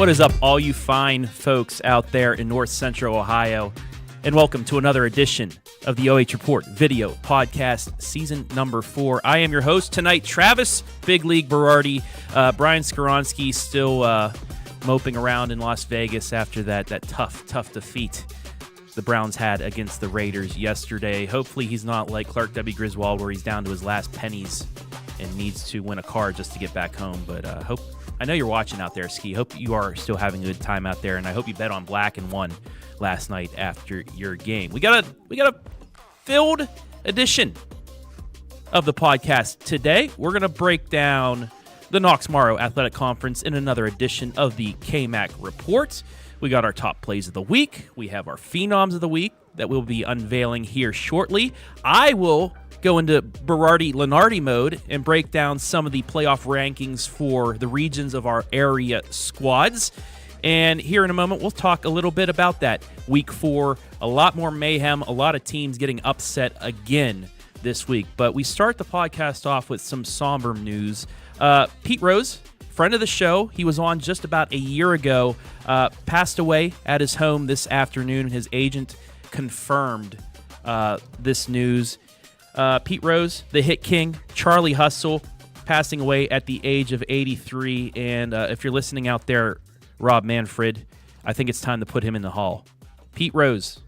What is up, all you fine folks out there in North Central Ohio, and welcome to another edition of the OH.Report video podcast, season number 4. I am your host tonight, Travis Big League Berardi. Brian Skoronsky still moping around in Las Vegas after that tough defeat the Browns had against the Raiders yesterday. Hopefully he's not like Clark W. Griswold, where he's down to his last pennies and needs to win a car just to get back home. But I know you're watching out there, Ski. Hope you are still having a good time out there, and I hope you bet on black and won last night after your game. We got a filled edition of the podcast today. We're going to break down the Knox Morrow Athletic Conference in another edition of the KMAC Report. We got our top plays of the week. We have our Phenoms of the week that we'll be unveiling here shortly. I will go into Berardi-Lenardi mode and break down some of the playoff rankings for the regions of our area squads. And here in a moment, we'll talk a little bit about that. Week 4, a lot more mayhem, a lot of teams getting upset again this week. But we start the podcast off with some somber news. Pete Rose, friend of the show, he was on just about a year ago, passed away at his home this afternoon. His agent confirmed this news. Pete Rose, the hit king, Charlie Hustle, passing away at the age of 83. And if you're listening out there, Rob Manfred, I think it's time to put him in the hall. Pete Rose,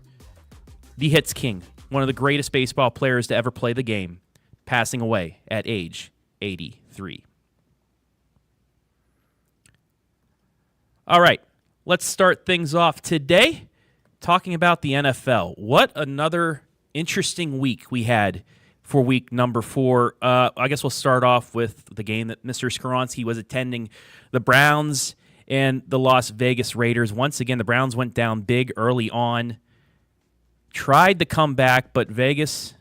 the hits king, one of the greatest baseball players to ever play the game, passing away at age 83. All right, let's start things off today talking about the NFL. What another interesting week we had for week number 4. I guess we'll start off with the game that Mr. Skoronsky was attending, the Browns and the Las Vegas Raiders. Once again, the Browns went down big early on, tried to come back, but Vegas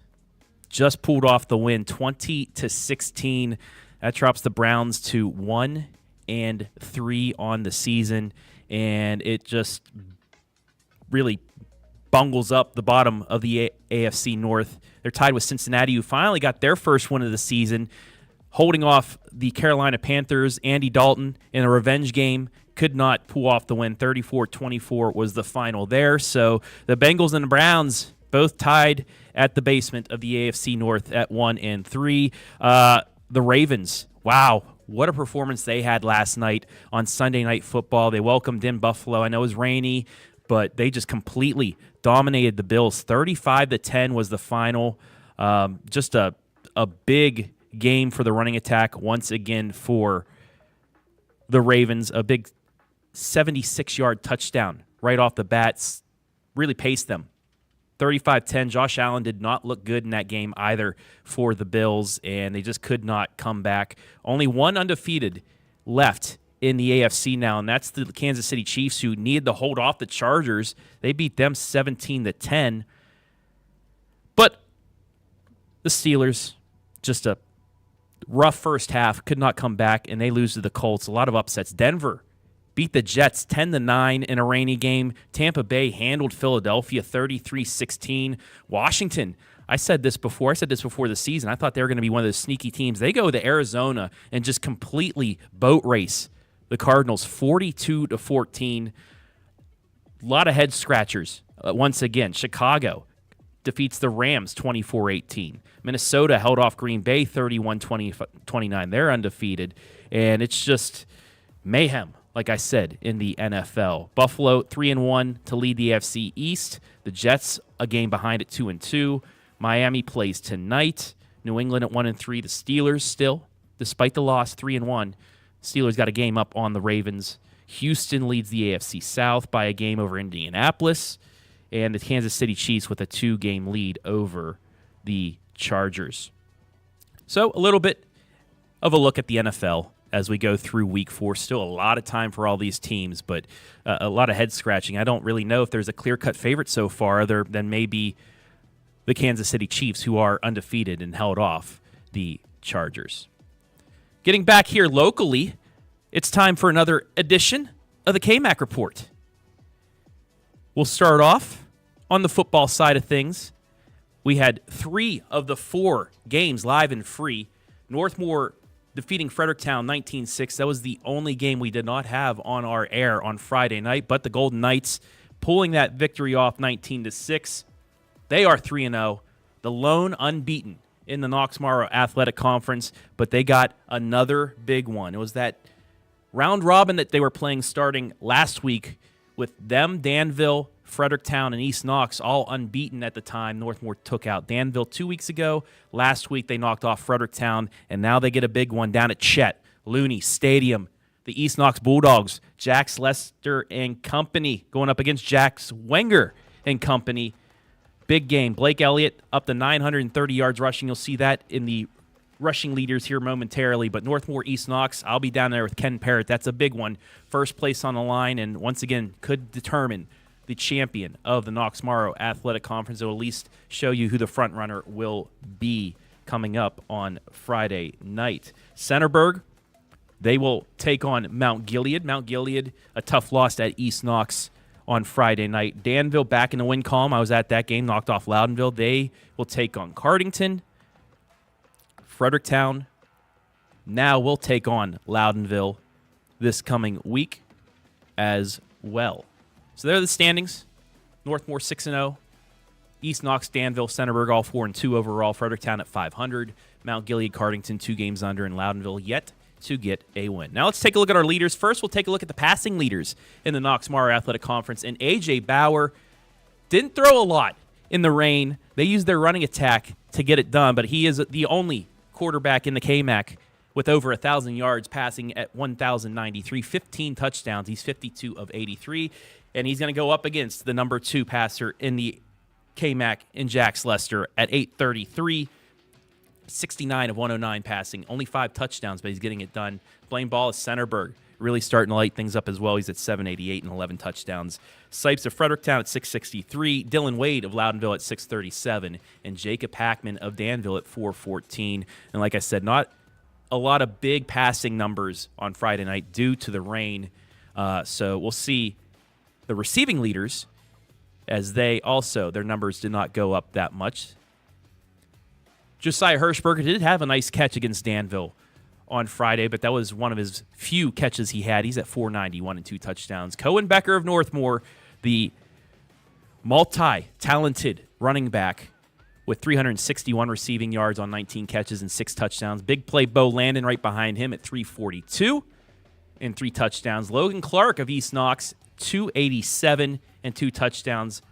just pulled off the win, 20-16. That drops the Browns to 1-3 on the season, and it just really bungles up the bottom of the AFC North. They're tied with Cincinnati, who finally got their first win of the season, holding off the Carolina Panthers. Andy Dalton in a revenge game could not pull off the win. 34-24 was the final there. So the Bengals and the Browns both tied at the basement of the AFC North at 1-3. The Ravens, wow, what a performance they had last night on Sunday Night Football. They welcomed in Buffalo. I know it was rainy, but they just completely dominated the Bills. 35-10 was the final. Just a big game for the running attack once again for the Ravens. A big 76-yard touchdown right off the bat. Really paced them. 35-10. Josh Allen did not look good in that game either for the Bills, and they just could not come back. Only one undefeated left in the AFC now, and that's the Kansas City Chiefs, who needed to hold off the Chargers. They beat them 17-10. But the Steelers, just a rough first half, could not come back, and they lose to the Colts. A lot of upsets. Denver beat the Jets 10-9 in a rainy game. Tampa Bay handled Philadelphia 33-16. Washington, I said this before the season. I thought they were going to be one of those sneaky teams. They go to Arizona and just completely boat race the Cardinals 42-14. A lot of head scratchers. Once again, Chicago defeats the Rams 24-18. Minnesota held off Green Bay 31-29. They're undefeated. And it's just mayhem, like I said, in the NFL. Buffalo 3-1 to lead the AFC East. The Jets a game behind at 2-2. Miami plays tonight. New England at 1-3. The Steelers still, despite the loss, 3-1. Steelers got a game up on the Ravens. Houston leads the AFC South by a game over Indianapolis. And the Kansas City Chiefs with a 2-game lead over the Chargers. So a little bit of a look at the NFL as we go through week 4. Still a lot of time for all these teams, but a lot of head scratching. I don't really know if there's a clear-cut favorite so far other than maybe the Kansas City Chiefs, who are undefeated and held off the Chargers. Getting back here locally, it's time for another edition of the KMAC Report. We'll start off on the football side of things. We had 3 of the 4 games live and free. Northmore defeating Fredericktown 19-6. That was the only game we did not have on our air on Friday night, but the Golden Knights pulling that victory off 19-6. They are 3-0, the lone unbeaten in the Knox-Morrow Athletic Conference, but they got another big one. It was that round robin that they were playing starting last week with them, Danville, Fredericktown, and East Knox all unbeaten at the time. Northmore took out Danville 2 weeks ago. Last week they knocked off Fredericktown, and now they get a big one down at Chet Looney Stadium. The East Knox Bulldogs, Jax Lester and company, going up against Jax Wenger and company. Big game. Blake Elliott up to 930 yards rushing. You'll see that in the rushing leaders here momentarily. But Northmore East Knox, I'll be down there with Ken Parrott. That's a big one. First place on the line, and once again could determine the champion of the Knox-Morrow Athletic Conference. It will at least show you who the front runner will be coming up on Friday night. Centerburg, they will take on Mount Gilead. Mount Gilead, a tough loss at East Knox on Friday night. Danville back in the win column. I was at that game, knocked off Loudonville. They will take on Cardington. Fredericktown now will take on Loudonville this coming week as well. So there are the standings. Northmore 6-0. East Knox, Danville, Centerburg all 4-2 overall. Fredericktown at 500. Mount Gilead, Cardington 2 games under, and Loudonville yet to get a win. Now let's take a look at our leaders. First, we'll take a look at the passing leaders in the Knox-Morrow Athletic Conference. And A.J. Bauer didn't throw a lot in the rain. They used their running attack to get it done, but he is the only quarterback in the KMAC with over 1,000 yards, passing at 1,093, 15 touchdowns. He's 52 of 83, and he's going to go up against the number 2 passer in the KMAC in Jax Lester at 833. 69 of 109 passing, only 5 touchdowns, but he's getting it done. Blaine Ball is Centerburg, really starting to light things up as well. He's at 788 and 11 touchdowns. Sipes of Fredericktown at 663, Dylan Wade of Loudonville at 637, and Jacob Hackman of Danville at 414. And like I said, not a lot of big passing numbers on Friday night due to the rain. So we'll see the receiving leaders as they also, their numbers did not go up that much. Josiah Hirschberger did have a nice catch against Danville on Friday, but that was one of his few catches he had. He's at 491 and 2 touchdowns. Cohen Becker of Northmore, the multi-talented running back with 361 receiving yards on 19 catches and 6 touchdowns. Big play Bo Landon right behind him at 342 and 3 touchdowns. Logan Clark of East Knox, 287 and 2 touchdowns.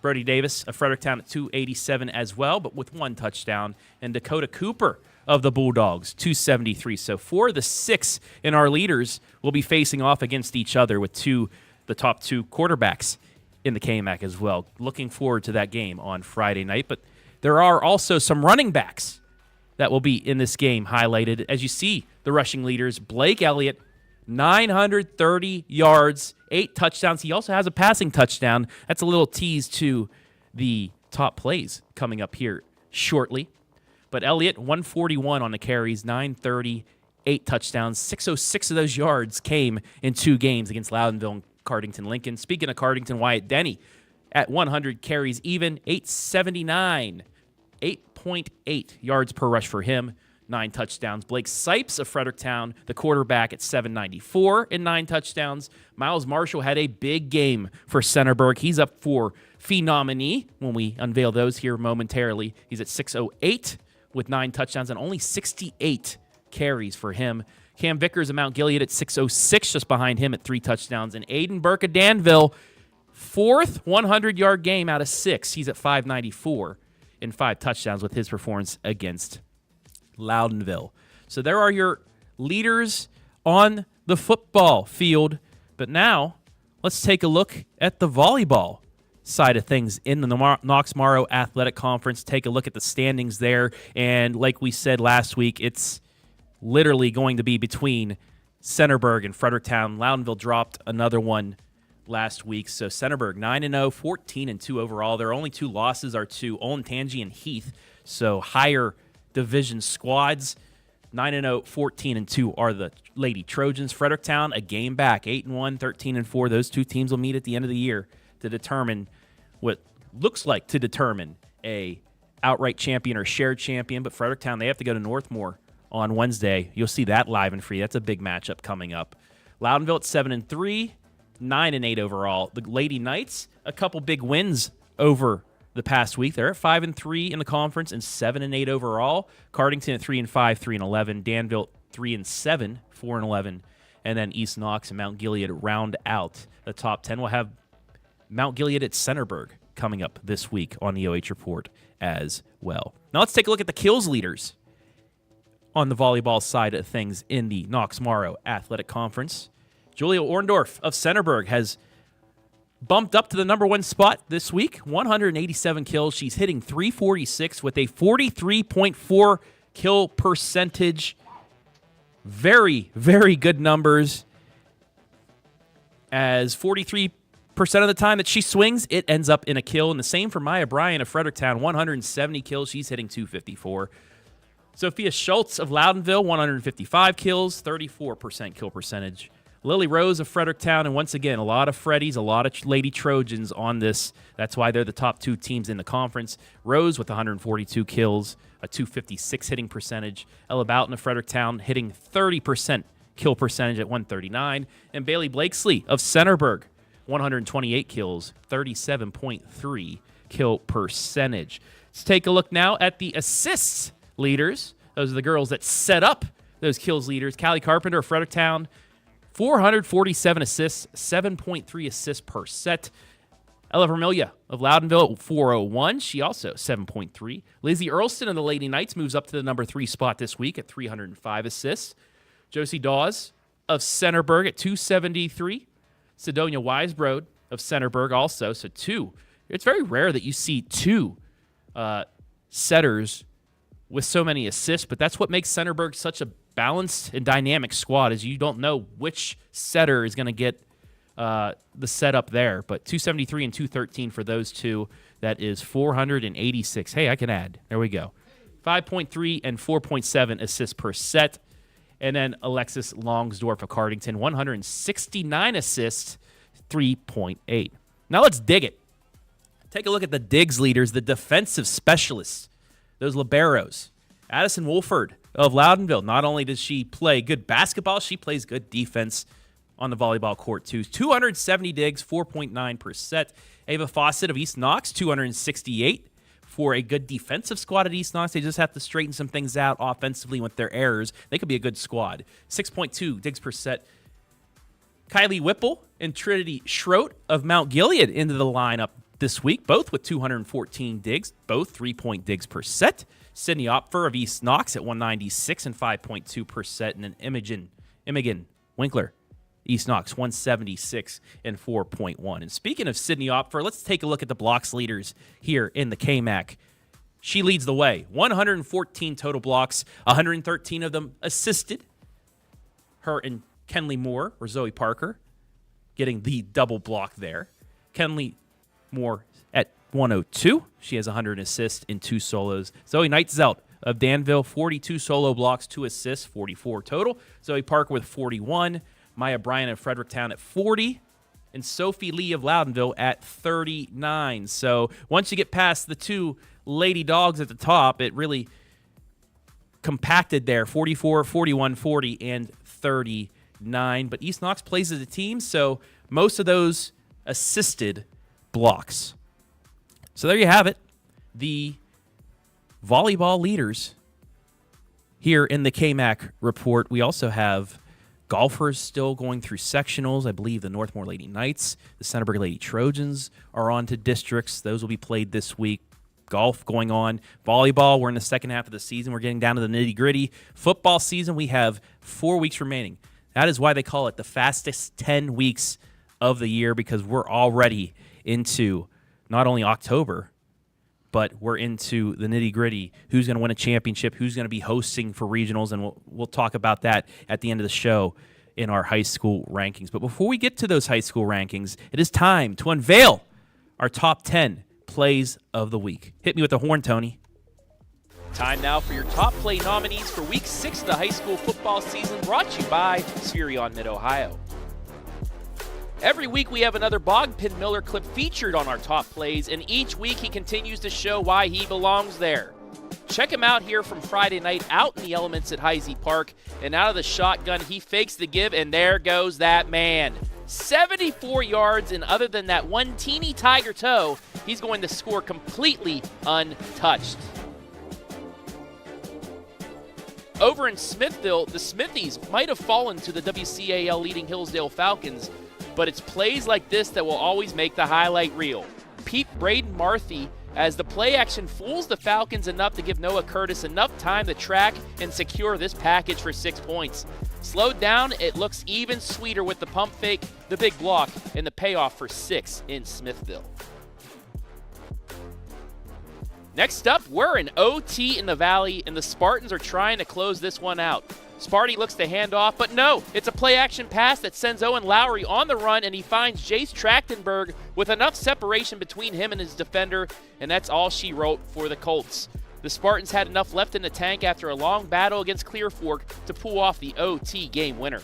Brody Davis of Fredericktown at 287 as well, but with 1 touchdown. And Dakota Cooper of the Bulldogs, 273. So 4 of the 6 in our leaders will be facing off against each other with the top 2 quarterbacks in the KMAC as well. Looking forward to that game on Friday night. But there are also some running backs that will be in this game highlighted. As you see, the rushing leaders, Blake Elliott, 930 yards, 8 touchdowns. He also has a passing touchdown. That's a little tease to the top plays coming up here shortly. But Elliott, 141 on the carries, 930, 8 touchdowns. 606 of those yards came in 2 games against Loudonville and Cardington Lincoln. Speaking of Cardington, Wyatt Denny at 100 carries even, 879, 8.8 yards per rush for him. 9 touchdowns. Blake Sipes of Fredericktown, the quarterback, at 794 and 9 touchdowns. Miles Marshall had a big game for Centerburg. He's up for Phenom when we unveil those here momentarily. He's at 608 with 9 touchdowns and only 68 carries for him. Cam Vickers of Mount Gilead at 606, just behind him at 3 touchdowns. And Aiden Burke of Danville, 4th 100-yard game out of 6. He's at 594 and 5 touchdowns with his performance against Loudonville. So there are your leaders on the football field. But now let's take a look at the volleyball side of things in the Knox-Morrow Athletic Conference. Take a look at the standings there. And like we said last week, it's literally going to be between Centerburg and Fredericktown. Loudonville dropped another one last week. So Centerburg 9-0, 14-2 overall. Their only 2 losses are to Olentangy and Heath. So higher division squads. 9-0, 14-2 are the Lady Trojans. Fredericktown, a game back, 8-1, 13-4. Those 2 teams will meet at the end of the year to determine what looks like to determine a outright champion or shared champion. But Fredericktown, they have to go to Northmore on Wednesday. You'll see that live and free. That's a big matchup coming up. Loudonville at 7-3, 9-8 overall. The Lady Knights, a couple big wins over the past week. They're at 5-3 in the conference and 7-8 overall. Cardington at 3-5, 3-11. Danville 3-7, 4-11. And then East Knox and Mount Gilead round out the top 10. We'll have Mount Gilead at Centerburg coming up this week on the OH Report as well. Now let's take a look at the kills leaders on the volleyball side of things in the Knox-Morrow Athletic Conference. Julia Orndorff of Centerburg has bumped up to the number 1 spot this week. 187 kills. She's hitting .346 with a 43.4 kill percentage. Very, very good numbers. As 43% of the time that she swings, it ends up in a kill. And the same for Maya Bryan of Fredericktown. 170 kills. She's hitting .254. Sophia Schultz of Loudonville, 155 kills, 34% kill percentage. Lily Rose of Fredericktown, and once again, a lot of Freddies, a lot of Lady Trojans on this. That's why they're the top 2 teams in the conference. Rose with 142 kills, a .256 hitting percentage. Ella Boughton of Fredericktown hitting 30% kill percentage at 139. And Bailey Blakesley of Centerburg, 128 kills, 37.3 kill percentage. Let's take a look now at the assists leaders. Those are the girls that set up those kills leaders. Callie Carpenter of Fredericktown, 447 assists, 7.3 assists per set. Ella Vermilia of Loudonville at 401. She also 7.3. Lizzie Earlston of the Lady Knights moves up to the number 3 spot this week at 305 assists. Josie Dawes of Centerburg at 273. Sidonia Weisbrod of Centerburg also, so 2. It's very rare that you see 2 setters with so many assists, but that's what makes Centerburg such a balanced and dynamic squad, is you don't know which setter is going to get the setup there. But 273 and 213 for those 2. That is 486. Hey, I can add. There we go. 5.3 and 4.7 assists per set. And then Alexis Longsdorff of Cardington, 169 assists, 3.8. Now let's dig it. Take a look at the digs leaders, the defensive specialists, those liberos. Addison Wolford of Loudonville. Not only does she play good basketball, she plays good defense on the volleyball court too. 270 digs, 4.9 per set. Ava Fawcett of East Knox, 268 for a good defensive squad at East Knox. They just have to straighten some things out offensively with their errors. They could be a good squad. 6.2 digs per set. Kylie Whipple and Trinity Schroet of Mount Gilead into the lineup this week, both with 214 digs, both 3-point digs per set. Sydney Opfer of East Knox at 196 and 5.2 per set. And then Imogen Winkler, East Knox, 176 and 4.1. And speaking of Sydney Opfer, let's take a look at the blocks leaders here in the KMAC. She leads the way. 114 total blocks, 113 of them assisted. Her and Kenley Moore, or Zoe Parker, getting the double block there. Kenley Moore at 102. She has 100 assists in 2 solos. Zoe Knightzelt of Danville, 42 solo blocks, 2 assists, 44 total. Zoe Parker with 41. Maya Bryan of Fredericktown at 40. And Sophie Lee of Loudonville at 39. So once you get past the 2 lady dogs at the top, it really compacted there. 44, 41, 40, and 39. But East Knox plays as a team, so most of those assisted blocks. So there you have it. The volleyball leaders here in the KMAC report. We also have golfers still going through sectionals. I believe the Northmore Lady Knights, the Centerburg Lady Trojans are on to districts. Those will be played this week. Golf going on. Volleyball, we're in the second half of the season. We're getting down to the nitty-gritty. Football season, we have 4 weeks remaining. That is why they call it the fastest 10 weeks of the year, because we're already into not only October, but we're into the nitty-gritty. Who's going to win a championship? Who's going to be hosting for regionals? And we'll talk about that at the end of the show in our high school rankings. But before we get to those high school rankings, it is time to unveil our top 10 plays of the week. Hit me with the horn, Tony. Time now for your top play nominees for Week 6 of the high school football season, brought to you by Spherion Mid-Ohio. Every week we have another Bogpin Miller clip featured on our top plays, and each week he continues to show why he belongs there. Check him out here from Friday night out in the elements at Heisey Park. And out of the shotgun, he fakes the give, and there goes that man. 74 yards, and other than that one teeny tiger toe, he's going to score completely untouched. Over in Smithville, the Smithies might have fallen to the WCAL leading Hillsdale Falcons, but it's plays like this that will always make the highlight reel. Pete Braden Marthy, as the play action fools the Falcons enough to give Noah Curtis enough time to track and secure this package for 6 points. Slowed down, it looks even sweeter with the pump fake, the big block, and the payoff for 6 in Smithville. Next up, we're in OT in the Valley, and the Spartans are trying to close this one out. Sparty looks to hand off, but no, it's a play-action pass that sends Owen Lowry on the run, and he finds Jace Trachtenberg with enough separation between him and his defender, and that's all she wrote for the Colts. The Spartans had enough left in the tank after a long battle against Clear Fork to pull off the OT game winner.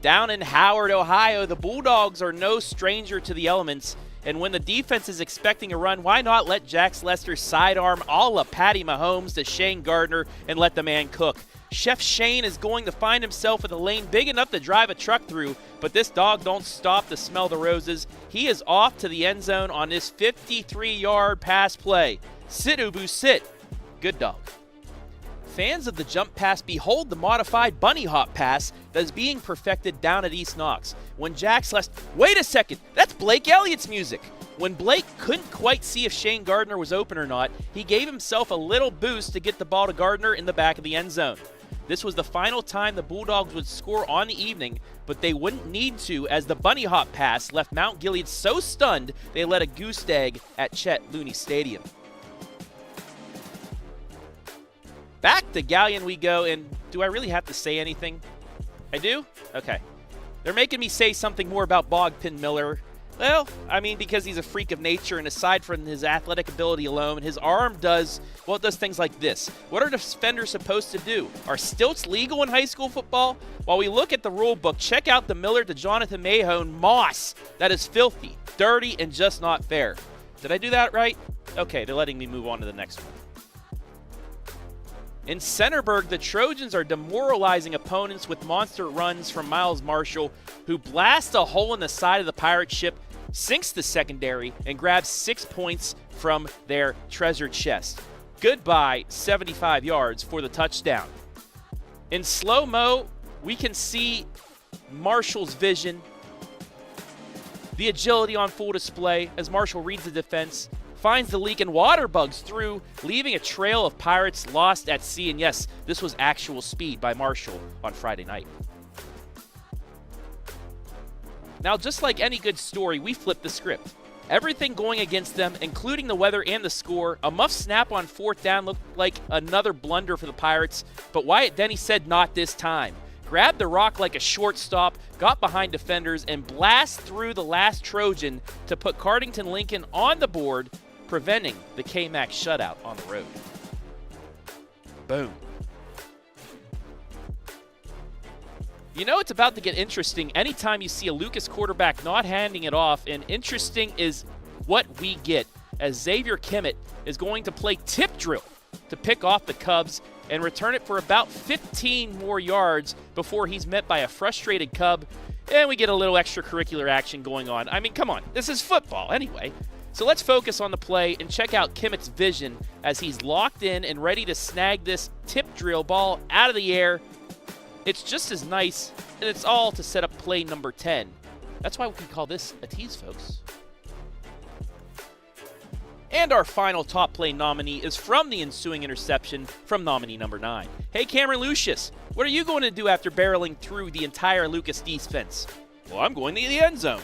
Down in Howard, Ohio, the Bulldogs are no stranger to the elements. And when the defense is expecting a run, why not let Jax Lester sidearm a la Patty Mahomes to Shane Gardner and let the man cook? Chef Shane is going to find himself with a lane big enough to drive a truck through, but this dog don't stop to smell the roses. He is off to the end zone on this 53-yard pass play. Sit, Ubu, sit. Good dog. Fans of the jump pass behold the modified bunny hop pass that is being perfected down at East Knox. When Jax Lester, wait a second, that's Blake Elliott's music. When Blake couldn't quite see if Shane Gardner was open or not, he gave himself a little boost to get the ball to Gardner in the back of the end zone. This was the final time the Bulldogs would score on the evening, but they wouldn't need to as the bunny hop pass left Mount Gilead so stunned they let a goose egg at Chet Looney Stadium. Back to Galleon we go, and do I really have to say anything? I do? Okay. They're making me say something more about Bogpin Miller. Well, I mean, because he's a freak of nature, and aside from his athletic ability alone, his arm does things like this. What are defenders supposed to do? Are stilts legal in high school football? While we look at the rule book, check out the Miller to Jonathan Mahone moss. That is filthy, dirty, and just not fair. Did I do that right? Okay, they're letting me move on to the next one. In Centerburg, the Trojans are demoralizing opponents with monster runs from Miles Marshall, who blasts a hole in the side of the pirate ship, sinks the secondary, and grabs 6 points from their treasure chest. Goodbye, 75 yards for the touchdown. In slow-mo, we can see Marshall's vision, the agility on full display as Marshall reads the defense, finds the leak and water bugs through, leaving a trail of pirates lost at sea. And yes, this was actual speed by Marshall on Friday night. Now, just like any good story, we flipped the script. Everything going against them, including the weather and the score. A muff snap on 4th down looked like another blunder for the Pirates, but Wyatt Denny said not this time. Grabbed the rock like a shortstop, got behind defenders, and blast through the last Trojan to put Cardington Lincoln on the board, preventing the KMAC shutout on the road. Boom. You know it's about to get interesting anytime you see a Lucas quarterback not handing it off, and interesting is what we get as Xavier Kimmett is going to play tip drill to pick off the Cubs and return it for about 15 more yards before he's met by a frustrated Cub, and we get a little extracurricular action going on. I mean, come on, this is football anyway. So let's focus on the play and check out Kimmett's vision as he's locked in and ready to snag this tip drill ball out of the air. It's just as nice, and it's all to set up play number 10. That's why we can call this a tease, folks. And our final top play nominee is from the ensuing interception from nominee number 9. Hey, Cameron Lucius, what are you going to do after barreling through the entire Lucas defense? Well, I'm going to the end zone,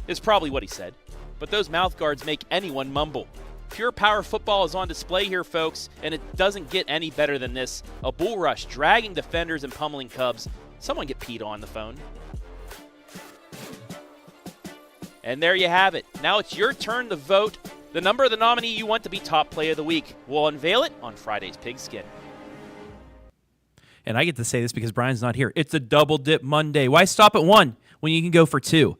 is probably what he said. But those mouth guards make anyone mumble. Pure power football is on display here, folks, and it doesn't get any better than this. A bull rush, dragging defenders and pummeling Cubs. Someone get Pete on the phone. And there you have it. Now it's your turn to vote the number of the nominee you want to be top play of the week. We'll unveil it on Friday's Pigskin. And I get to say this because Brian's not here. It's a double dip Monday. Why stop at 1 when you can go for 2?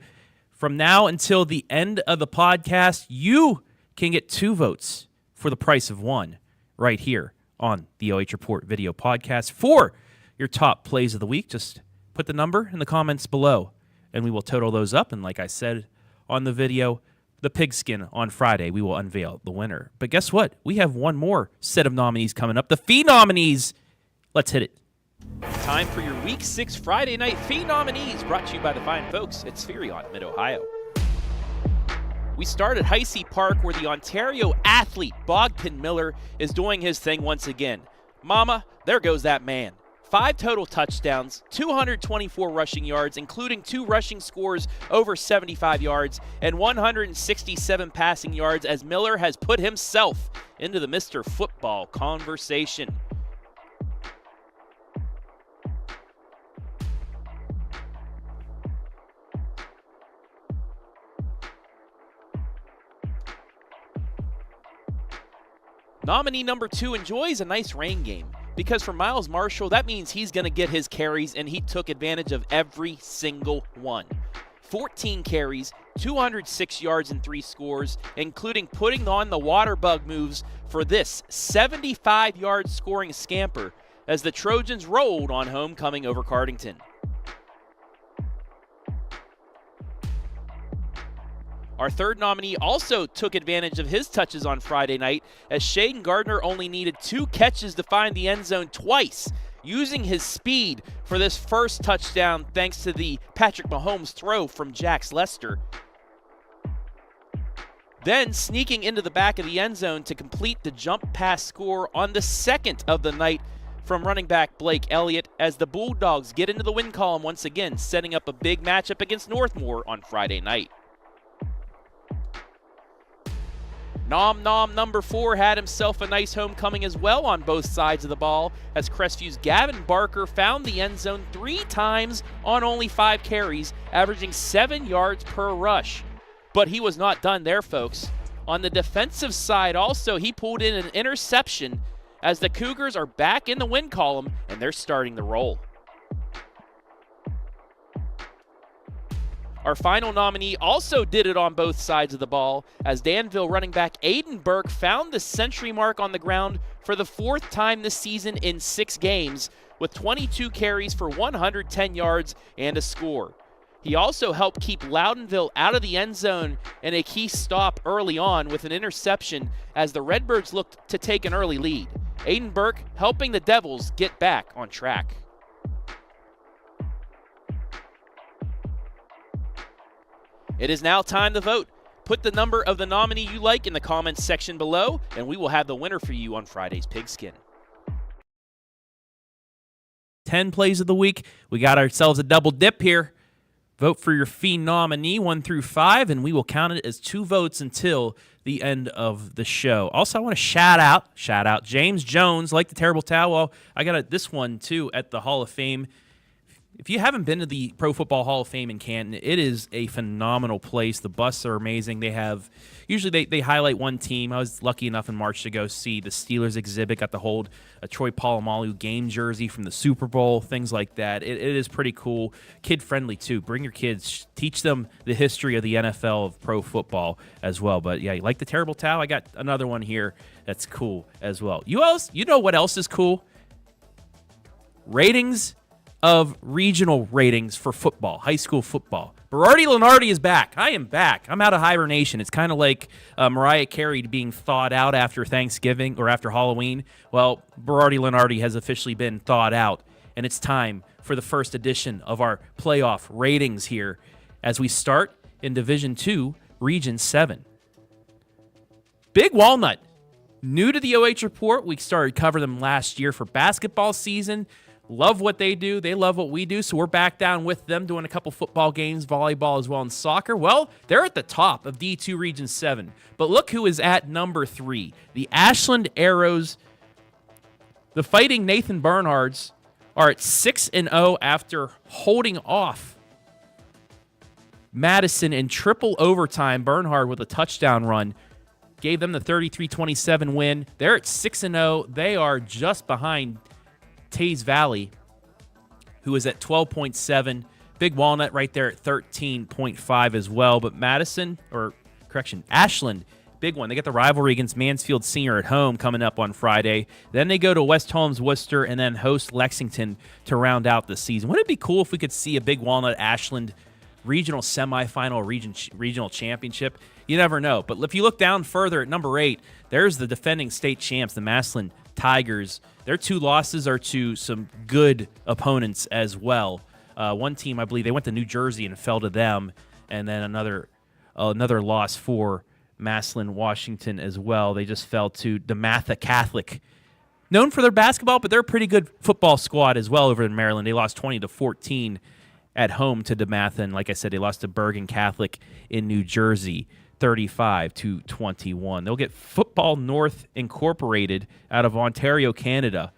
From now until the end of the podcast, you can get 2 votes for the price of 1 right here on the OH Report video podcast for your top plays of the week. Just put the number in the comments below, and we will total those up. And like I said on the video, the pigskin on Friday, we will unveil the winner. But guess what? We have one more set of nominees coming up, the Nominees. Let's hit it. Time for your Week 6 Friday night Nominees, brought to you by the fine folks at Spherion, Mid-Ohio. We start at Heisey Park, where the Ontario athlete Bogdan Miller is doing his thing once again. Mama, there goes that man. 5 total touchdowns, 224 rushing yards, including 2 rushing scores over 75 yards, and 167 passing yards, as Miller has put himself into the Mr. Football conversation. Nominee number 2 enjoys a nice rain game, because for Miles Marshall, that means he's going to get his carries, and he took advantage of every single one. 14 carries, 206 yards, and 3 scores, including putting on the water bug moves for this 75-yard scoring scamper as the Trojans rolled on homecoming over Cardington. Our third nominee also took advantage of his touches on Friday night, as Shaden Gardner only needed 2 catches to find the end zone twice, using his speed for this first touchdown thanks to the Patrick Mahomes throw from Jax Lester. Then sneaking into the back of the end zone to complete the jump pass score on the second of the night from running back Blake Elliott, as the Bulldogs get into the win column once again, setting up a big matchup against Northmore on Friday night. Nom number 4 had himself a nice homecoming as well on both sides of the ball, as Crestview's Gavin Barker found the end zone 3 times on only 5 carries, averaging 7 yards per rush. But he was not done there, folks. On the defensive side also, he pulled in an interception, as the Cougars are back in the win column and they're starting to roll. Our final nominee also did it on both sides of the ball, as Danville running back Aiden Burke found the century mark on the ground for the 4th time this season in 6 games, with 22 carries for 110 yards and a score. He also helped keep Loudonville out of the end zone in a key stop early on with an interception, as the Redbirds looked to take an early lead. Aiden Burke helping the Devils get back on track. It is now time to vote. Put the number of the nominee you like in the comments section below, and we will have the winner for you on Friday's Pigskin. 10 plays of the week. We got ourselves a double dip here. Vote for your Phenom nominee 1 through 5, and we will count it as 2 votes until the end of the show. Also, I want to shout out James Jones, like the Terrible Towel. I got this one too at the Hall of Fame. If you haven't been to the Pro Football Hall of Fame in Canton, it is a phenomenal place. The busts are amazing. Usually they highlight one team. I was lucky enough in March to go see the Steelers exhibit, got to hold a Troy Polamalu game jersey from the Super Bowl, things like that. It is pretty cool. Kid-friendly, too. Bring your kids. Teach them the history of the NFL of pro football as well. But, yeah, you like the Terrible Towel? I got another one here that's cool as well. You know what else is cool? Ratings of regional ratings for football, high school football. Berardi Lenardi is back. I am back. I'm out of hibernation. It's kind of like Mariah Carey being thawed out after Thanksgiving or after Halloween. Well, Berardi Lenardi has officially been thawed out, and it's time for the first edition of our playoff ratings here as we start in Division II, Region 7. Big Walnut, new to the OH Report. We started covering them last year for basketball season. Love what they do. They love what we do. So we're back down with them doing a couple football games, volleyball as well, and soccer. Well, they're at the top of D2 Region 7. But look who is at number 3. The Ashland Arrows. The Fighting Nathan Bernhards are at 6-0 after holding off Madison in triple overtime. Bernhard with a touchdown run gave them the 33-27 win. They're at 6-0. They are just behind Taze Valley, who is at 12.7. Big Walnut right there at 13.5 as well. But Ashland big one. They get the rivalry against Mansfield Senior at home coming up on Friday. Then they go to West Holmes Worcester and then host Lexington to round out the season. Wouldn't it be cool if we could see a Big Walnut Ashland regional semifinal, regional championship? You never know. But if you look down further at number 8, there's the defending state champs, the Massillon Tigers. Their 2 losses are to some good opponents as well. One team, I believe, they went to New Jersey and fell to them, and then another loss for Massillon, Washington as well. They just fell to DeMatha Catholic, known for their basketball, but they're a pretty good football squad as well over in Maryland. They lost 20-14 at home to DeMatha, and like I said, they lost to Bergen Catholic in New Jersey, 35-21. They'll get Football North Incorporated out of Ontario, Canada,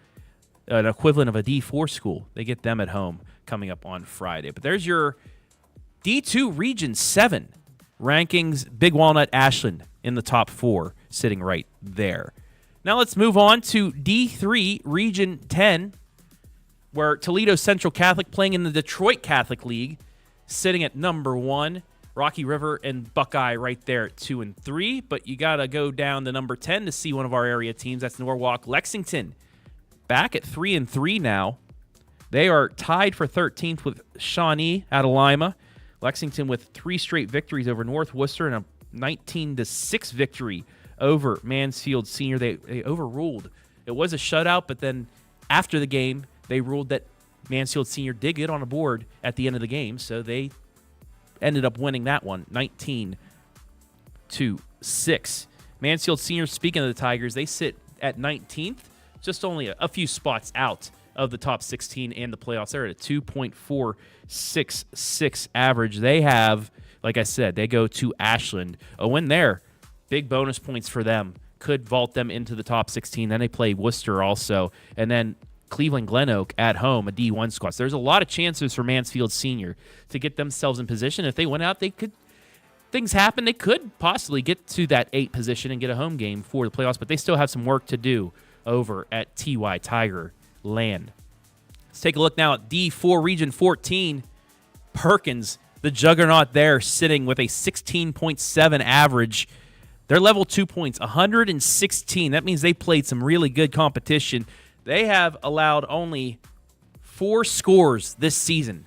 an equivalent of a D4 school. They get them at home coming up on Friday. But there's your D2 Region 7 rankings. Big Walnut Ashland in the top 4, sitting right there. Now let's move on to D3 Region 10, where Toledo Central Catholic playing in the Detroit Catholic League, sitting at number 1. Rocky River and Buckeye right there at 2 and 3. But you got to go down to number 10 to see one of our area teams. That's Norwalk Lexington, back at 3 and 3 now. They are tied for 13th with Shawnee out of Lima. Lexington with 3 straight victories over North Worcester and a 19-6 victory over Mansfield Senior. They overruled. It was a shutout, but then after the game, they ruled that Mansfield Senior did get on a board at the end of the game, so they ended up winning that one, 19-6. Mansfield Senior, speaking of the Tigers, they sit at 19th, just only a few spots out of the top 16 and the playoffs. They're at a 2.466 average. They have, like I said, they go to Ashland. A win there, big bonus points for them. Could vault them into the top 16. Then they play Worcester also. And then Cleveland Glen Oak at home, a D1 squad. So there's a lot of chances for Mansfield Senior to get themselves in position. If they went out, they could. Things happen. They could possibly get to that 8 position and get a home game for the playoffs, but they still have some work to do over at TY Tiger Land. Let's take a look now at D4 Region 14. Perkins, the juggernaut there, sitting with a 16.7 average. They're level 2 points, 116. That means they played some really good competition. They have allowed only 4 scores this season.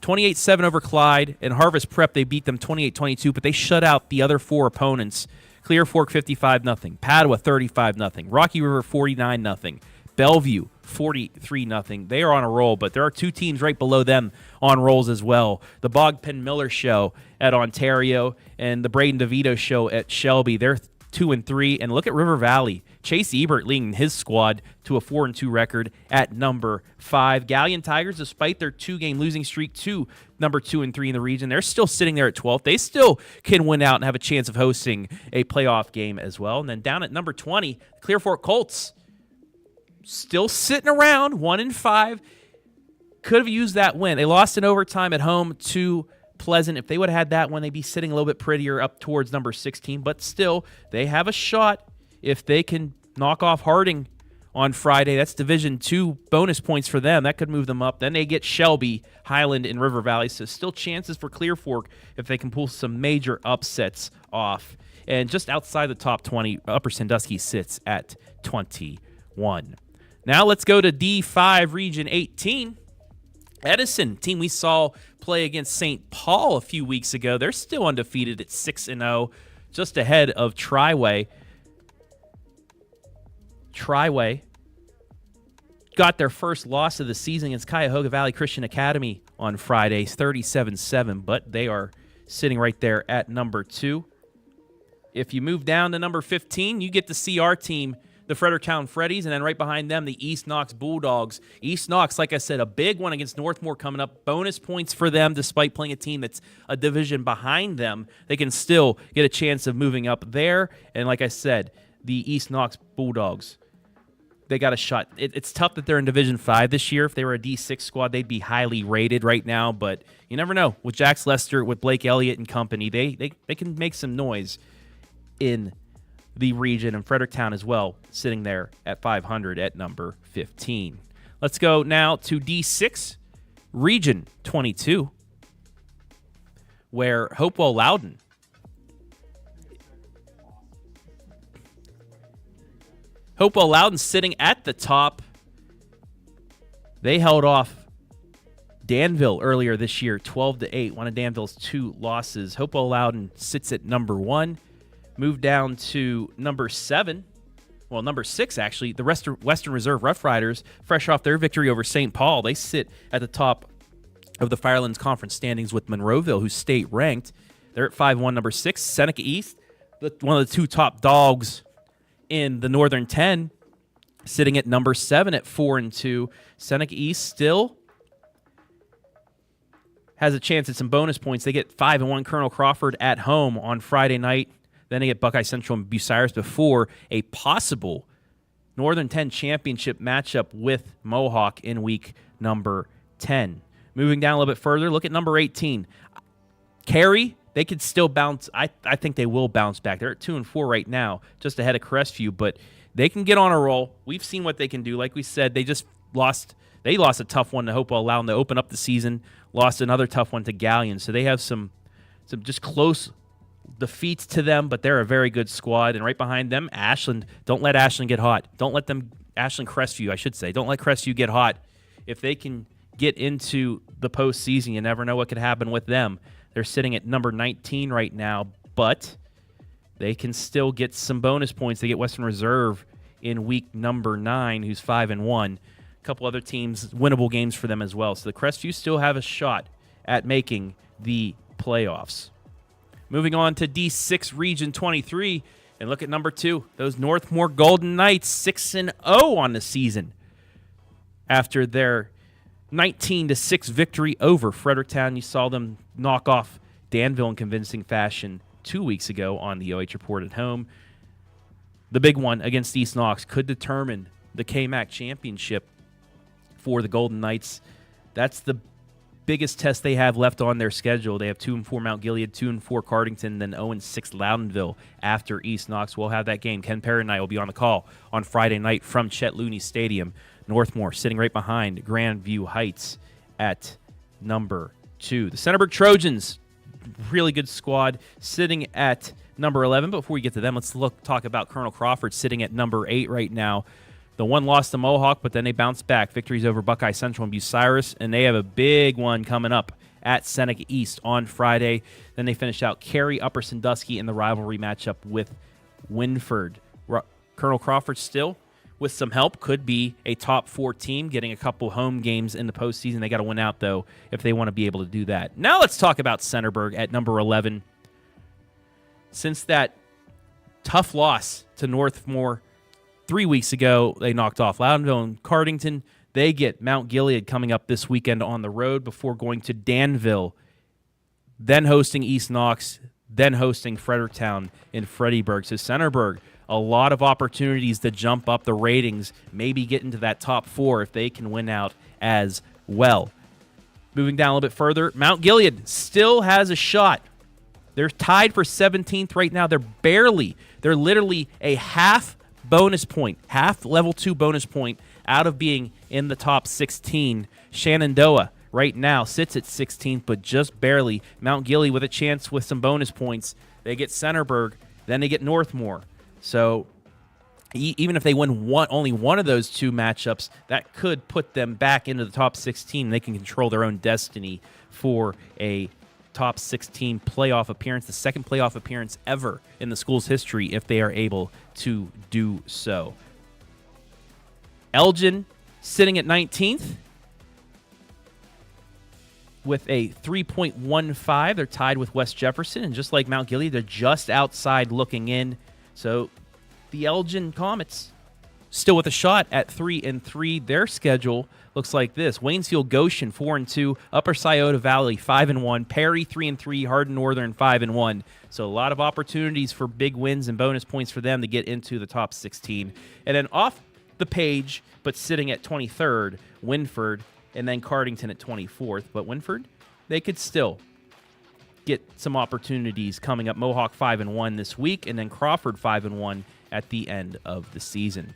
28-7 over Clyde, and Harvest Prep, they beat them 28-22, but they shut out the other 4 opponents. Clear Fork 55-0, Padua 35-0, Rocky River 49-0, Bellevue 43-0. They are on a roll, but there are 2 teams right below them on rolls as well. The Bog Penn Miller Show at Ontario and the Braden DeVito Show at Shelby. They're 2 and 3, and look at River Valley. Chase Ebert leading his squad to a 4 and 2 record at number 5. Galleon Tigers, despite their 2-game losing streak to number 2 and 3 in the region, they're still sitting there at 12th. They still can win out and have a chance of hosting a playoff game as well. And then down at number 20, Clear Fork Colts, still sitting around 1 and 5. Could have used that win. They lost in overtime at home to Pleasant. If they would have had that one, they'd be sitting a little bit prettier up towards number 16. But still, they have a shot if they can knock off Harding on Friday. That's Division 2 bonus points for them. That could move them up. Then they get Shelby, Highland, and River Valley. So still chances for Clear Fork if they can pull some major upsets off. And just outside the top 20, Upper Sandusky sits at 21. Now let's go to D5 Region 18. Edison, team we saw play against St. Paul a few weeks ago. They're still undefeated at 6-0, just ahead of Triway. Triway got their first loss of the season against Cuyahoga Valley Christian Academy on Friday, 37-7, but they are sitting right there at number 2. If you move down to number 15, you get to see our team, the Fredericktown Freddies, and then right behind them, the East Knox Bulldogs. East Knox, like I said, a big one against Northmore coming up. Bonus points for them, despite playing a team that's a division behind them. They can still get a chance of moving up there. And like I said, the East Knox Bulldogs, they got a shot. It's tough that they're in Division 5 this year. If they were a D6 squad, they'd be highly rated right now. But you never know. With Jax Lester, with Blake Elliott and company, they can make some noise in the region, and Fredericktown as well, sitting there at 500 at number 15. Let's go now to D6, Region 22, where Hopewell Loudon Hopewell Loudon sitting at the top. They held off Danville earlier this year, 12-8, one of Danville's 2 losses. Hopewell Loudon sits at number 1. Moved down to number 7. Well, number 6, actually. The Western Reserve Rough Riders, fresh off their victory over St. Paul. They sit at the top of the Firelands Conference standings with Monroeville, who's state ranked. They're at 5-1, number 6. Seneca East, one of the 2 top dogs in the Northern 10, sitting at number 7 at 4-2. Seneca East still has a chance at some bonus points. They get 5-1 Colonel Crawford at home on Friday night. Then they get Buckeye Central and Bucyrus before a possible Northern 10 championship matchup with Mohawk in week number 10. Moving down a little bit further, look at number 18. Cary, they could still bounce. I think they will bounce back. They're at 2-4 right now, just ahead of Crestview, but they can get on a roll. We've seen what they can do. Like we said, they lost a tough one to Hopewell Loudon to open up the season, lost another tough one to Galleon. So they have some just close defeats to them, but they're a very good squad. And right behind them, Ashland. Don't let Ashland get hot. Ashland Crestview, I should say. Don't let Crestview get hot. If they can get into the postseason, you never know what could happen with them. They're sitting at number 19 right now, but they can still get some bonus points. They get Western Reserve in week number 9, who's 5-1. A couple other teams, winnable games for them as well. So the Crestview still have a shot at making the playoffs. Moving on to D6 Region 23, and look at number 2. Those Northmore Golden Knights, 6-0 on the season after their 19-6 victory over Fredericktown. You saw them knock off Danville in convincing fashion 2 weeks ago on the OH.Report at home. The big one against East Knox could determine the KMAC championship for the Golden Knights. That's the biggest test they have left on their schedule. They have 2-4 Mount Gilead, 2-4 Cardington, then 0-6 Loudonville after East Knox. We'll have that game. Ken Perry and I will be on the call on Friday night from Chet Looney Stadium. Northmore sitting right behind Grandview Heights at number 2. The Centerburg Trojans, really good squad, sitting at number 11. But before we get to them, let's talk about Colonel Crawford sitting at number 8 right now. The one lost to Mohawk, but then they bounced back. Victories over Buckeye Central and Bucyrus, and they have a big one coming up at Seneca East on Friday. Then they finish out Cary, Upper Sandusky in the rivalry matchup with Winford. Colonel Crawford still, with some help, could be a top 4 team, getting a couple home games in the postseason. They got to win out, though, if they want to be able to do that. Now let's talk about Centerburg at number 11. Since that tough loss to Northmore 3 weeks ago, they knocked off Loudonville and Cardington. They get Mount Gilead coming up this weekend on the road before going to Danville, then hosting East Knox, then hosting Fredericktown in Freddyburg. So Centerburg, a lot of opportunities to jump up the ratings, maybe get into that top 4 if they can win out as well. Moving down a little bit further, Mount Gilead still has a shot. They're tied for 17th right now. They're literally a half level 2 bonus point out of being in the top 16. Shenandoah right now sits at 16th, but just barely. Mount Gilead with a chance with some bonus points. They get Centerburg, then they get Northmore. So even if they win only one of those 2 matchups, that could put them back into the top 16. They can control their own destiny for a top 16 playoff appearance, the second playoff appearance ever in the school's history if they are able to do so. Elgin sitting at 19th with a 3.15. They're tied with West Jefferson, and just like Mount Gilead, they're just outside looking in. So the Elgin Comets still with a shot at 3-3. Their schedule looks like this: Waynesfield Goshen 4-2, Upper Scioto Valley 5-1, Perry 3-3, Hardin Northern 5-1. So a lot of opportunities for big wins and bonus points for them to get into the top 16. And then off the page, but sitting at 23rd, Winford, and then Cardington at 24th. But Winford, they could still get some opportunities coming up. Mohawk 5-1 this week, and then Crawford 5-1 at the end of the season.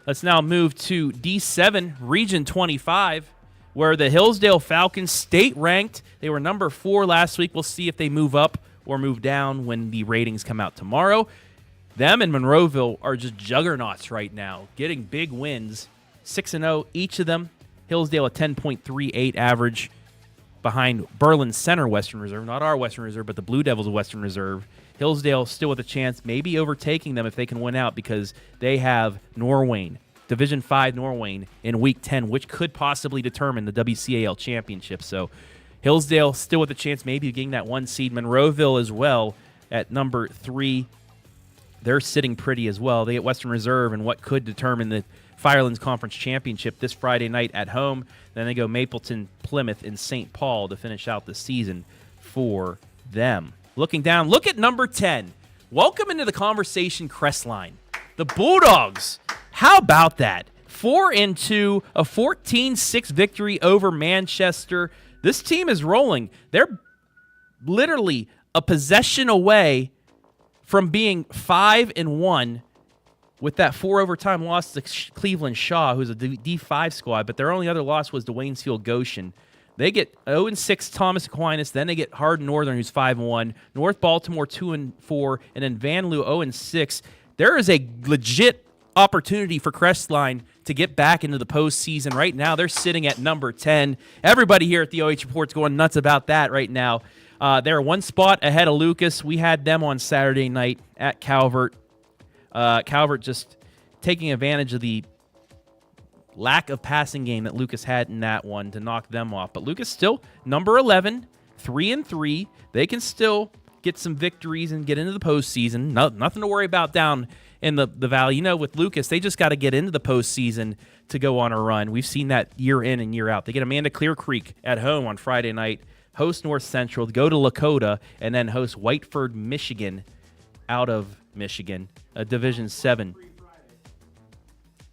Let's now move to D7, Region 25, where the Hillsdale Falcons, state-ranked. They were number 4 last week. We'll see if they move up or move down when the ratings come out tomorrow. Them and Monroeville are just juggernauts right now, getting big wins, 6-0 each of them. Hillsdale a 10.38 average behind Berlin Center Western Reserve, not our Western Reserve, but the Blue Devils of Western Reserve. Hillsdale still with a chance, maybe overtaking them if they can win out, because they have Norwayne, Division 5 Norwayne in Week 10, which could possibly determine the WCAL championship. So Hillsdale still with a chance maybe of getting that 1 seed. Monroeville as well at number 3. They're sitting pretty as well. They get Western Reserve and what could determine the Firelands Conference Championship this Friday night at home. Then they go Mapleton, Plymouth, and St. Paul to finish out the season for them. Looking down, look at number 10. Welcome into the conversation, Crestline. The Bulldogs. How about that? 4-2, a 14-6 victory over Manchester. This team is rolling. They're literally a possession away from being 5-1 with that 4 overtime loss to Cleveland Shaw, who's a D5 squad, but their only other loss was to Waynesfield Goshen. They get 0-6 Thomas Aquinas, then they get Hardin Northern, who's 5-1, North Baltimore 2-4, and then Vanloo 0-6. There is a legit opportunity for Crestline to get back into the postseason. Right now, they're sitting at number 10. Everybody here at the OH Report's going nuts about that right now. They're 1 spot ahead of Lucas. We had them on Saturday night at Calvert. Calvert just taking advantage of the lack of passing game that Lucas had in that one to knock them off. But Lucas still number 11, 3-3. They can still get some victories and get into the postseason. Nothing to worry about down in the valley. You know, with Lucas, they just got to get into the postseason to go on a run. We've seen that year in and year out. They get Amanda Clear Creek at home on Friday night, host North Central, go to Lakota, and then host Whiteford, Michigan, out of Michigan, a Division 7.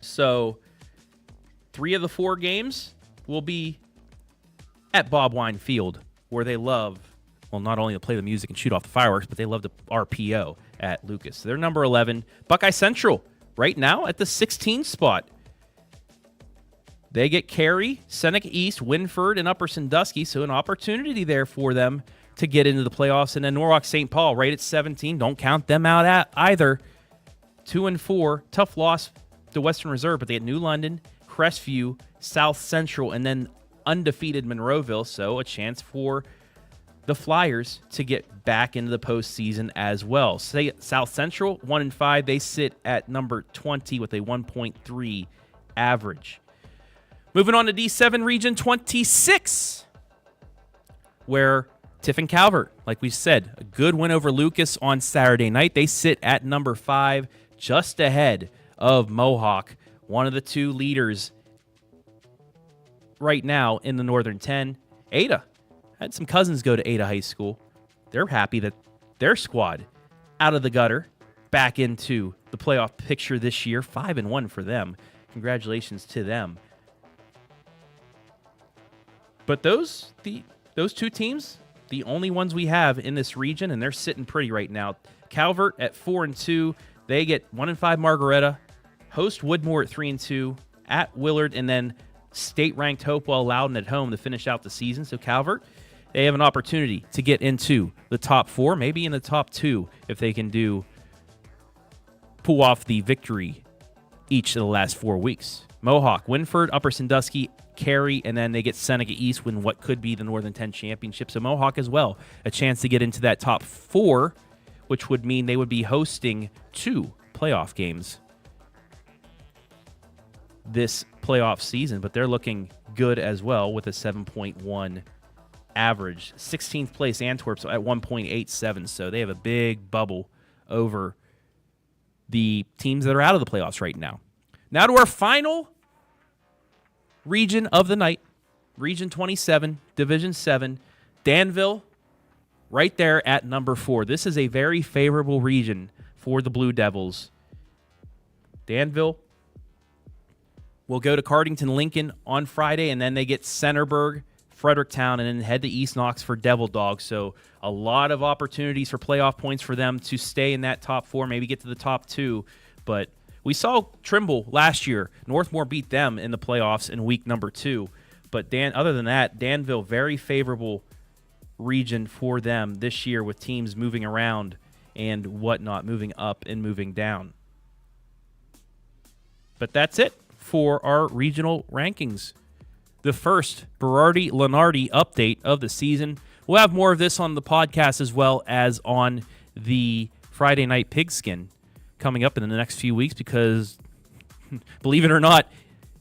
So 3 of the 4 games will be at Bob Wine Field, where they love, well, not only to play the music and shoot off the fireworks, but they love to RPO at Lucas. So they're number 11. Buckeye Central right now at the 16th spot. They get Cary, Seneca East, Winford, and Upper Sandusky, so an opportunity there for them to get into the playoffs. And then Norwalk St. Paul right at 17. Don't count them out at either. 2-4. Tough loss to Western Reserve, but they had New London, Crestview, South Central, and then undefeated Monroeville, so a chance for the Flyers to get back into the postseason as well. Say South Central, 1-5. They sit at number 20 with a 1.3 average. Moving on to D7 Region 26, where Tiffin Calvert, like we said, a good win over Lucas on Saturday night. They sit at number 5, just ahead of Mohawk, one of the 2 leaders right now in the Northern 10. Ada had some cousins go to Ada High School. They're happy that their squad out of the gutter, back into the playoff picture this year. 5-1 for them. Congratulations to them. But those 2 teams, the only ones we have in this region, and they're sitting pretty right now. Calvert at 4-2. They get 1-5 Margaretta, host Woodmore at 3-2, at Willard, and then state-ranked Hopewell Loudon at home to finish out the season. So Calvert, they have an opportunity to get into the top 4, maybe in the top 2 if they can pull off the victory each of the last 4 weeks. Mohawk, Winford, Upper Sandusky, Cary, and then they get Seneca East win what could be the Northern 10 Championship. So Mohawk as well, a chance to get into that top 4, which would mean they would be hosting 2 playoff games this playoff season, but they're looking good as well with a 7.1 average. 16th place Antwerp's at 1.87, so they have a big bubble over the teams that are out of the playoffs right now. Now to our final region of the night, Region 27, Division 7, Danville, right there at number 4. This is a very favorable region for the Blue Devils. Danville will go to Cardington Lincoln on Friday, and then they get Centerburg, Fredericktown, and then head to East Knox for Devil Dogs. So a lot of opportunities for playoff points for them to stay in that top 4, maybe get to the top 2. But we saw Trimble last year. Northmore beat them in the playoffs in week number 2. But other than that, Danville, very favorable region for them this year with teams moving around and whatnot, moving up and moving down. But that's it for our regional rankings. The first Berardi-Lenardi update of the season. We'll have more of this on the podcast as well as on the Friday Night Pigskin coming up in the next few weeks because, believe it or not,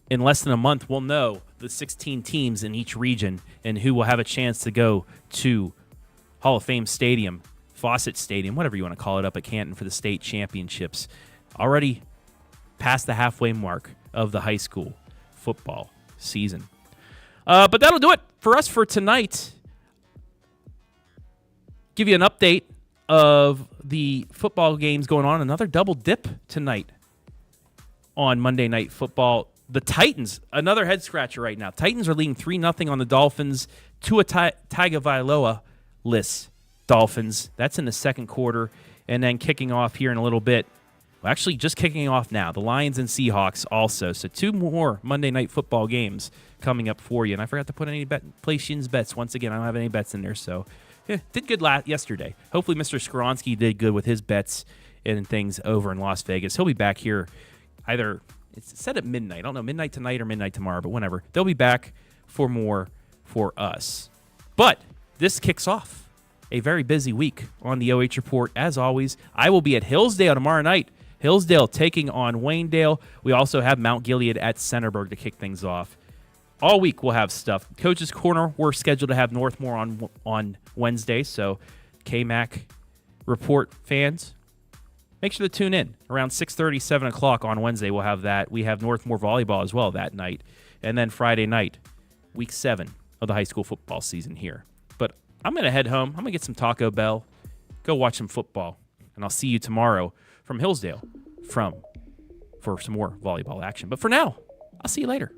in less than a month, we'll know the 16 teams in each region and who will have a chance to go to Hall of Fame Stadium, Fawcett Stadium, whatever you want to call it, up at Canton for the state championships. Already past the halfway mark of the high school football season. But that'll do it for us for tonight. Give you an update of the football games going on. Another double dip tonight on Monday Night Football. The Titans, another head scratcher right now. Titans are leading 3-0 on the Dolphins. Tua Tagovailoa-less Dolphins. That's in the second quarter. And then kicking off here in a little bit. Well, actually, just kicking off now. The Lions and Seahawks also. So 2 more Monday Night Football games coming up for you. And I forgot to put any place-ins bets. Once again, I don't have any bets in there. So, yeah, did good yesterday. Hopefully, Mr. Skoronsky did good with his bets and things over in Las Vegas. He'll be back here either, it's set at midnight. I don't know, midnight tonight or midnight tomorrow, but whenever. They'll be back for more for us. But this kicks off a very busy week on the OH Report. As always, I will be at Hillsdale tomorrow night. Hillsdale taking on Waynedale. We also have Mount Gilead at Centerburg to kick things off. All week we'll have stuff. Coach's Corner, we're scheduled to have Northmore on Wednesday, so KMAC Report fans, make sure to tune in. Around 6:30, 7 o'clock on Wednesday we'll have that. We have Northmore Volleyball as well that night. And then Friday night, week 7 of the high school football season here. But I'm going to head home. I'm going to get some Taco Bell, go watch some football, and I'll see you tomorrow from Hillsdale for some more volleyball action. But for now, I'll see you later.